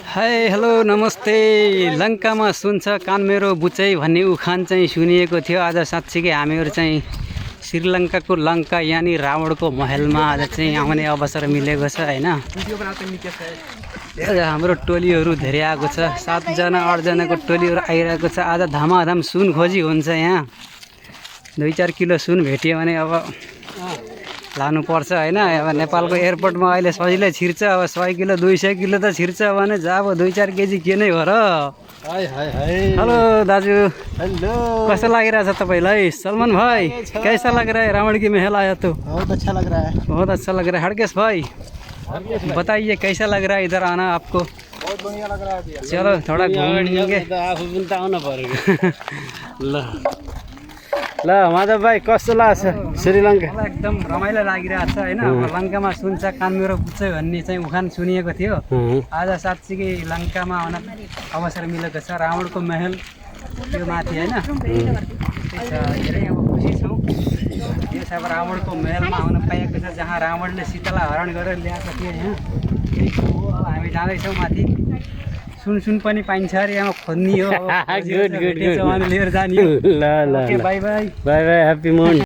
Hi hello नमस्ते। लङ्कामा सुन्छ कान मेरो बुचै भन्ने उखान चाहिँ सुनिएको थियो। आज साँच्चीकै हामीहरू चाहिँ श्रीलङ्काको लङ्का यानि रावणको महलमा आज चाहिँ आउने अवसर मिलेको छ हैन। आज हाम्रो टोलीहरू धेरै आएको छ, 7 जना 8 जनाको टोलीहरू आइरहेको छ। आज धमाधम सुन खोजी हुन्छ यहाँ। 2-4 किलो सुन भेटियो भने अब लानुपर्छ हैन। अब नेपालको एयरपोर्टमा अहिले सजिलै छिर्छ। अब 100 किलो 200 किलो त छिर्छ भने अब 2-4 केजी के नै हो र। हेलो दाजु, हेलो, कैसा लगिरहेछ तपाईलाई? सलमान भाई कैसा लग रहा है? रावण की महल आया तो बहुत अच्छा लग रहा है। बहुत अच्छा लग रहा है। हड़केश भाई बताइए कैसा लग रहा है इधर आना आपको? बहुत बढ़िया लग रहा है भैया। चलो थोड़ा घूमेंगे। ल माधव भाइ कस्तो लाग्छ श्रीलङ्का? मलाई एकदम रमाइलो लागिरहेको छ हैन। लङ्कामा सुन्छ कान मेरो बुझ्छ भन्ने चाहिँ उखान सुनिएको थियो। आज साँच्चीकै लङ्कामा आउन अवसर मिलेको छ। रावणको महल त्यो माथि हैन। धेरै अब खुसी छौँ। यो छ अब रावणको महलमा आउन पाएको छ, जहाँ रावणले सीतालाई हरण गरेर ल्याएको थियो। यहाँ त्यही हो। अब हामी जाँदैछौँ माथि। सुन पनि पाइन्छ अरे यहाँ खोज्नी हो। गुड लिएर जाने हो। ल ल by by by by, happy morning.